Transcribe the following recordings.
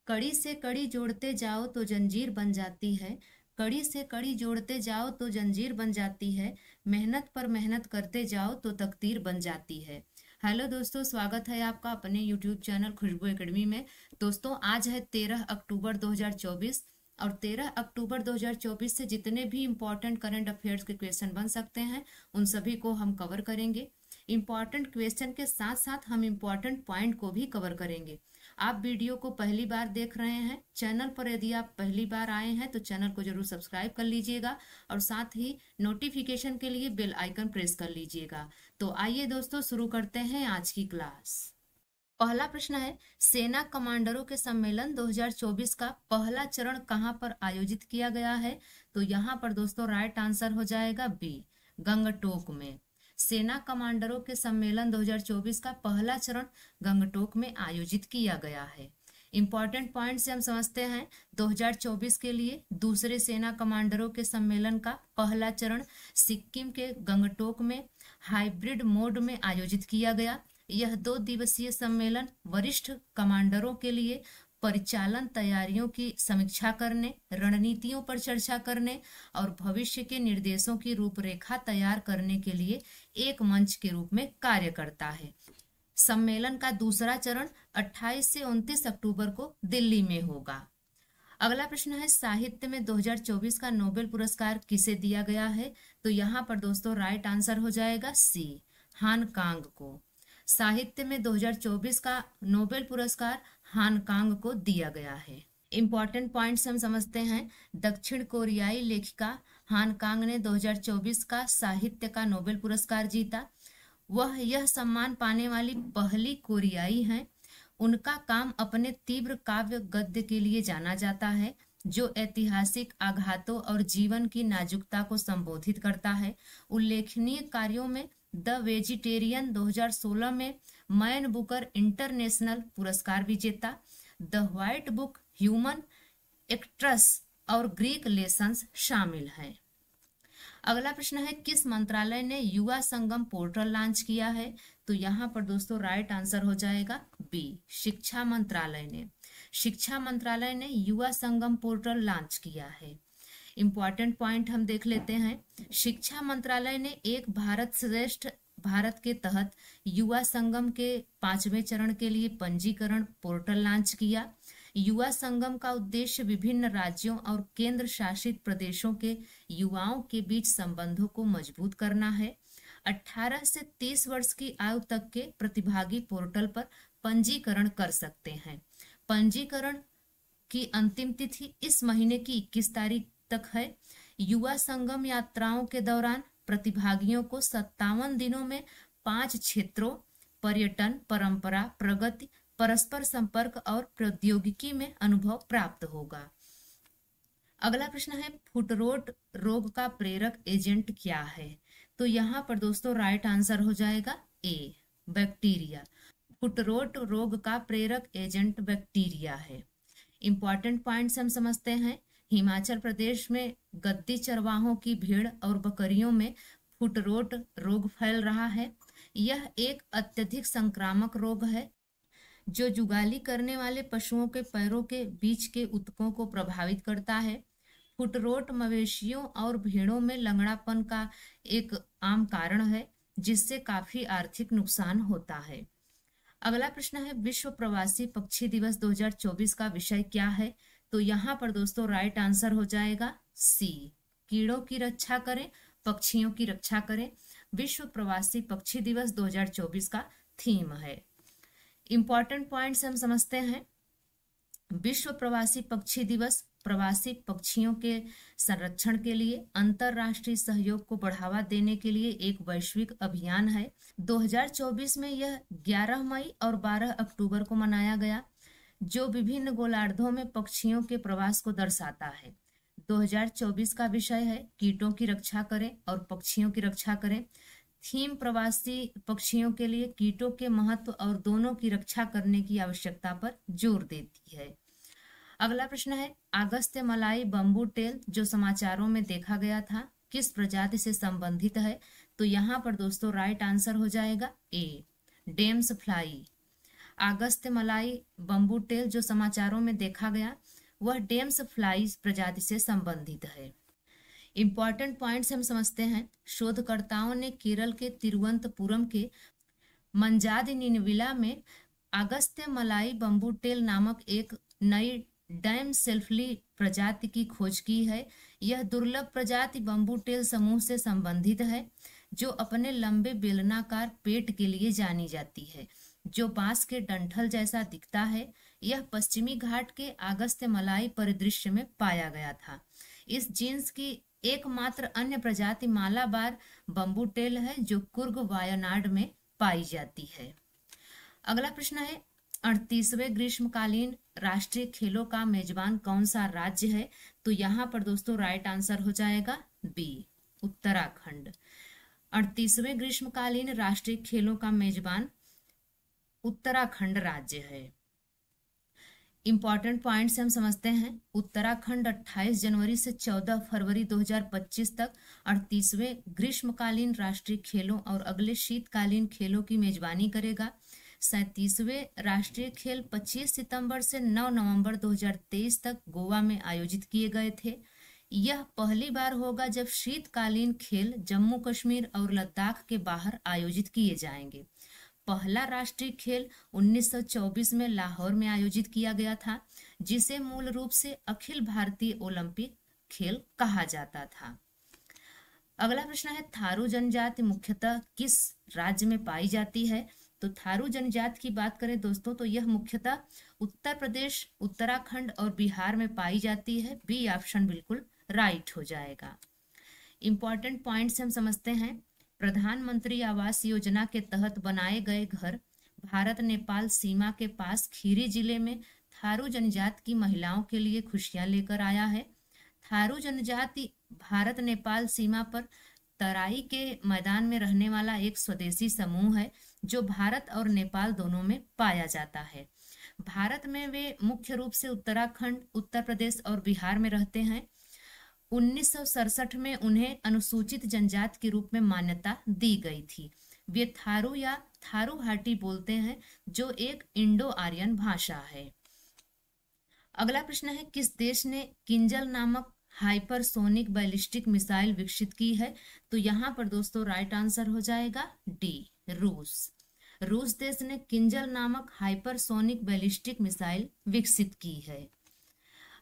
कड़ी से कड़ी जोड़ते जाओ तो जंजीर बन जाती है। कड़ी से कड़ी जोड़ते जाओ तो जंजीर बन जाती है। मेहनत पर मेहनत करते जाओ तो तकदीर बन जाती है। हेलो दोस्तों, स्वागत है आपका अपने यूट्यूब चैनल खुशबू एकेडमी में। दोस्तों, आज है 13 अक्टूबर 2024 और 13 अक्टूबर 2024 से जितने भी इम्पोर्टेंट करंट अफेयर्स के क्वेश्चन बन सकते हैं उन सभी को हम कवर करेंगे। इम्पॉर्टेंट क्वेश्चन के साथ साथ हम इम्पॉर्टेंट पॉइंट को भी कवर करेंगे। आप वीडियो को पहली बार देख रहे हैं, चैनल पर यदि आप पहली बार आए हैं तो चैनल को जरूर सब्सक्राइब कर लीजिएगा और साथ ही नोटिफिकेशन के लिए बेल आइकन प्रेस कर लीजिएगा। तो आइए दोस्तों, शुरू करते हैं आज की क्लास। पहला प्रश्न है, सेना कमांडरों के सम्मेलन 2024 का पहला चरण कहां पर आयोजित किया गया है? तो यहाँ पर दोस्तों राइट आंसर हो जाएगा बी, गंगटोक में। सेना कमांडरों के सम्मेलन 2024 का पहला चरण गंगटोक में आयोजित किया गया है। इंपॉर्टेंट पॉइंट से हम समझते हैं 2024 के लिए दूसरे सेना कमांडरों के सम्मेलन का पहला चरण सिक्किम के गंगटोक में हाइब्रिड मोड में आयोजित किया गया। यह 2 दिवसीय सम्मेलन वरिष्ठ कमांडरों के लिए परिचालन तैयारियों की समीक्षा करने, रणनीतियों पर चर्चा करने और भविष्य के निर्देशों की रूपरेखा तैयार करने के लिए एक मंच के रूप में कार्य करता है। सम्मेलन का दूसरा चरण 28 से 29 अक्टूबर को दिल्ली में होगा। अगला प्रश्न है, साहित्य में 2024 का नोबेल पुरस्कार किसे दिया गया है? तो यहाँ पर दोस्तों राइट आंसर हो जाएगा सी, हान कांग को। साहित्य में 2024 का नोबेल पुरस्कार हान कांग को दिया गया है। इंपॉर्टेंट पॉइंट्स हम समझते हैं। दक्षिण कोरियाई लेखिका हान कांग ने 2024 का साहित्य का नोबेल पुरस्कार जीता। वह यह सम्मान पाने वाली पहली कोरियाई हैं। उनका काम अपने तीव्र काव्य गद्य के लिए जाना जाता है, जो ऐतिहासिक आघातों और जीवन की नाजुकता को संबोधित करता है। उल्लेखनीय कार्यों में द वेजिटेरियन 2016 में मैन बुकर इंटरनेशनल पुरस्कार विजेता, the white book, human actress और ग्रीक लेसन्स शामिल हैं। अगला प्रश्न है, किस मंत्रालय ने युवा संगम पोर्टल लॉन्च किया है? तो यहाँ पर दोस्तों राइट आंसर हो जाएगा बी, शिक्षा मंत्रालय ने। शिक्षा मंत्रालय ने युवा संगम पोर्टल लॉन्च किया है। इंपॉर्टेंट पॉइंट हम देख लेते हैं। शिक्षा मंत्रालय ने एक भारत श्रेष्ठ भारत के तहत युवा संगम के 5वें चरण के लिए पंजीकरण पोर्टल लॉन्च किया। युवा संगम का उद्देश्य विभिन्न राज्यों और केंद्र शासित प्रदेशों के युवाओं के बीच संबंधों को मजबूत करना है। 18 से 30 वर्ष की आयु तक के प्रतिभागी पोर्टल पर पंजीकरण कर सकते हैं। पंजीकरण की अंतिम तिथि इस महीने की 21 तारीख तक है। युवा संगम यात्राओं के दौरान प्रतिभागियों को 57 दिनों में 5 क्षेत्रों पर्यटन, परंपरा, प्रगति, परस्पर संपर्क और प्रौद्योगिकी में अनुभव प्राप्त होगा। अगला प्रश्न है, फुटरोट रोग का प्रेरक एजेंट क्या है? तो यहाँ पर दोस्तों राइट आंसर हो जाएगा ए, बैक्टीरिया। फुटरोट रोग का प्रेरक एजेंट बैक्टीरिया है। इंपॉर्टेंट पॉइंट्स हम समझते हैं। हिमाचल प्रदेश में गद्दी चरवाहों की भेड़ और बकरियों में फुटरोट रोग फैल रहा है। यह एक अत्यधिक संक्रामक रोग है जो जुगाली करने वाले पशुओं के पैरों के बीच के ऊतकों को प्रभावित करता है। फुटरोट मवेशियों और भेड़ों में लंगड़ापन का एक आम कारण है, जिससे काफी आर्थिक नुकसान होता है। अगला प्रश्न है, विश्व प्रवासी पक्षी दिवस 2024 का विषय क्या है? तो यहाँ पर दोस्तों राइट आंसर हो जाएगा सी, कीड़ों की रक्षा करें, पक्षियों की रक्षा करें। विश्व प्रवासी पक्षी दिवस 2024 का थीम है। इंपॉर्टेंट पॉइंट्स हम समझते हैं। विश्व प्रवासी पक्षी दिवस प्रवासी पक्षियों के संरक्षण के लिए अंतरराष्ट्रीय सहयोग को बढ़ावा देने के लिए एक वैश्विक अभियान है। 2024 में यह 11 मई और 12 अक्टूबर को मनाया गया, जो विभिन्न गोलार्धों में पक्षियों के प्रवास को दर्शाता है। 2024 का विषय है कीटों की रक्षा करें और पक्षियों की रक्षा करें। थीम प्रवासी पक्षियों के लिए कीटों के महत्व और दोनों की रक्षा करने की आवश्यकता पर जोर देती है। अगला प्रश्न है, अगस्त्य मलाई बम्बू टेल जो समाचारों में देखा गया था किस प्रजाति से संबंधित है? तो यहाँ पर दोस्तों राइट आंसर हो जाएगा ए, डेम्स फ्लाई। अगस्त्य मलाई बम्बू टेल जो समाचारों में देखा गया वह डेम्स फ्लाई प्रजाति से संबंधित है। इंपॉर्टेंट पॉइंट्स हम समझते हैं। शोधकर्ताओं ने केरल के तिरुवनंतपुरम के मंजाद निनविला में अगस्त्य मलाई बम्बू टेल नामक एक नई डैम सेल्फली प्रजाति की खोज की है। यह दुर्लभ प्रजाति बम्बू टेल समूह से संबंधित है जो अपने लंबे बेलनाकार पेट के लिए जानी जाती है, जो बांस के डंठल जैसा दिखता है। यह पश्चिमी घाट के अगस्त्य मलाई परिदृश्य में पाया गया था। इस जीन्स की एकमात्र अन्य प्रजाति मालाबार बम्बू टेल है जो कुर्ग वायनाड में पाई जाती है। अगला प्रश्न है 38वें ग्रीष्मकालीन राष्ट्रीय खेलों का मेजबान कौन सा राज्य है? तो यहाँ पर दोस्तों राइट आंसर हो जाएगा बी, उत्तराखंड। 38वें ग्रीष्मकालीन राष्ट्रीय खेलों का मेजबान उत्तराखंड राज्य है। इंपॉर्टेंट पॉइंट्स हम समझते हैं। उत्तराखंड 28 जनवरी से 14 फरवरी 2025 तक 38वें ग्रीष्मकालीन राष्ट्रीय खेलों और अगले शीतकालीन खेलों की मेजबानी करेगा। 37वें राष्ट्रीय खेल 25 सितंबर से 9 नवंबर 2023 तक गोवा में आयोजित किए गए थे। यह पहली बार होगा जब शीतकालीन खेल जम्मू कश्मीर और लद्दाख के बाहर आयोजित किए जाएंगे। पहला राष्ट्रीय खेल 1924 में लाहौर में आयोजित किया गया था, जिसे मूल रूप से अखिल भारतीय ओलंपिक खेल कहा जाता था। अगला प्रश्न है थारू जनजाति मुख्यतः किस राज्य में पाई जाती है? तो थारू जनजाति की बात करें दोस्तों तो यह मुख्यतः उत्तर प्रदेश, उत्तराखंड और बिहार में पाई जाती है। बी ऑप्शन बिल्कुल राइट हो जाएगा। इंपॉर्टेंट पॉइंट्स हम समझते हैं। प्रधानमंत्री आवास योजना के तहत बनाए गए घर भारत नेपाल सीमा के पास खीरी जिले में थारू जनजाति की महिलाओं के लिए खुशियां लेकर आया है। थारू जनजाति भारत नेपाल सीमा पर तराई के मैदान में रहने वाला एक स्वदेशी समूह है जो भारत और नेपाल दोनों में पाया जाता है। भारत में वे मुख्य रूप से उत्तराखंड, उत्तर प्रदेश और बिहार में रहते हैं। 1967 में उन्हें अनुसूचित जनजाति के रूप में मान्यता दी गई थी। वे थारू या थारू हाटी बोलते हैं जो एक इंडो आर्यन भाषा है। अगला प्रश्न है किस देश ने किंजल नामक हाइपरसोनिक बैलिस्टिक मिसाइल विकसित की है? तो यहाँ पर दोस्तों राइट आंसर हो जाएगा डी, रूस। रूस देश ने किंजल नामक हाइपरसोनिक बैलिस्टिक मिसाइल विकसित की है।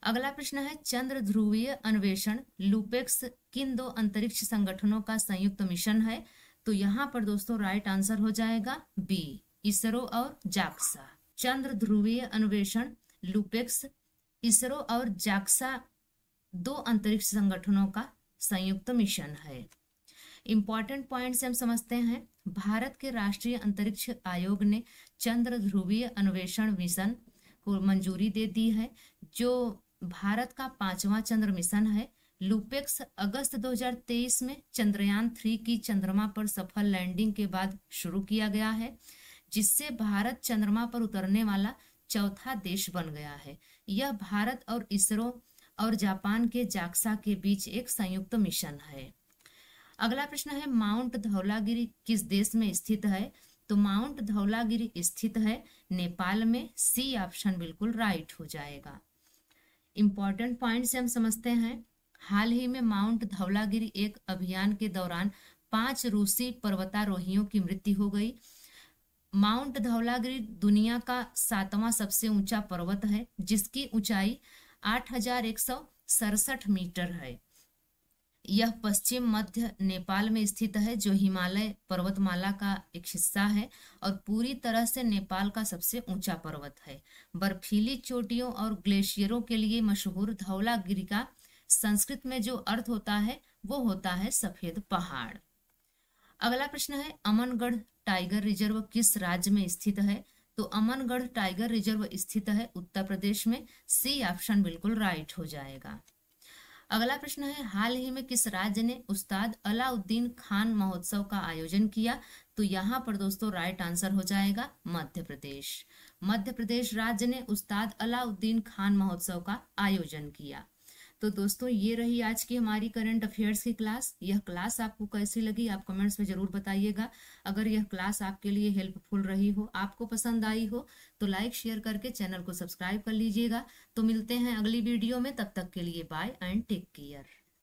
अगला प्रश्न है चंद्र ध्रुवीय अन्वेषण लूपेक्स किन दो अंतरिक्ष संगठनों का संयुक्त मिशन है? तो यहाँ पर दोस्तों राइट आंसर हो जाएगा बी, इसरो और जाक्सा। चंद्र ध्रुवीय अन्वेषण लूपेक्स इसरो और जाक्सा दो अंतरिक्ष संगठनों का संयुक्त मिशन है। इंपॉर्टेंट पॉइंट्स हम समझते हैं। भारत के राष्ट्रीय अंतरिक्ष आयोग ने चंद्र ध्रुवीय अन्वेषण मिशन को मंजूरी दे दी है, जो भारत का 5वां चंद्र मिशन है। लूपेक्स अगस्त 2023 में चंद्रयान 3 की चंद्रमा पर सफल लैंडिंग के बाद शुरू किया गया है, जिससे भारत चंद्रमा पर उतरने वाला चौथा देश बन गया है। यह भारत और इसरो और जापान के जाक्सा के बीच एक संयुक्त मिशन है। अगला प्रश्न है माउंट धौलागिरी किस देश में स्थित है? तो माउंट धौलागिरी स्थित है नेपाल में। सी ऑप्शन बिल्कुल राइट हो जाएगा। इंपॉर्टेंट पॉइंट से हम समझते हैं। हाल ही में माउंट धौलागिरी एक अभियान के दौरान 5 रूसी पर्वतारोहियों की मृत्यु हो गई। माउंट धौलागिरी दुनिया का 7वां सबसे ऊंचा पर्वत है, जिसकी ऊंचाई 8,167 मीटर है। यह पश्चिम मध्य नेपाल में स्थित है, जो हिमालय पर्वतमाला का एक हिस्सा है और पूरी तरह से नेपाल का सबसे ऊंचा पर्वत है। बर्फीली चोटियों और ग्लेशियरों के लिए मशहूर धौलागिरी का संस्कृत में जो अर्थ होता है वो होता है सफेद पहाड़। अगला प्रश्न है अमनगढ़ टाइगर रिजर्व किस राज्य में स्थित है? तो अमनगढ़ टाइगर रिजर्व स्थित है उत्तर प्रदेश में। सी ऑप्शन बिल्कुल राइट हो जाएगा। अगला प्रश्न है हाल ही में किस राज्य ने उस्ताद अलाउद्दीन खान महोत्सव का आयोजन किया? तो यहाँ पर दोस्तों राइट आंसर हो जाएगा मध्य प्रदेश। मध्य प्रदेश राज्य ने उस्ताद अलाउद्दीन खान महोत्सव का आयोजन किया। तो दोस्तों ये रही आज की हमारी करंट अफेयर्स की क्लास। यह क्लास आपको कैसी लगी आप कमेंट्स में जरूर बताइएगा। अगर यह क्लास आपके लिए हेल्पफुल रही हो, आपको पसंद आई हो, तो लाइक शेयर करके चैनल को सब्सक्राइब कर लीजिएगा। तो मिलते हैं अगली वीडियो में, तब तक के लिए बाय एंड टेक केयर।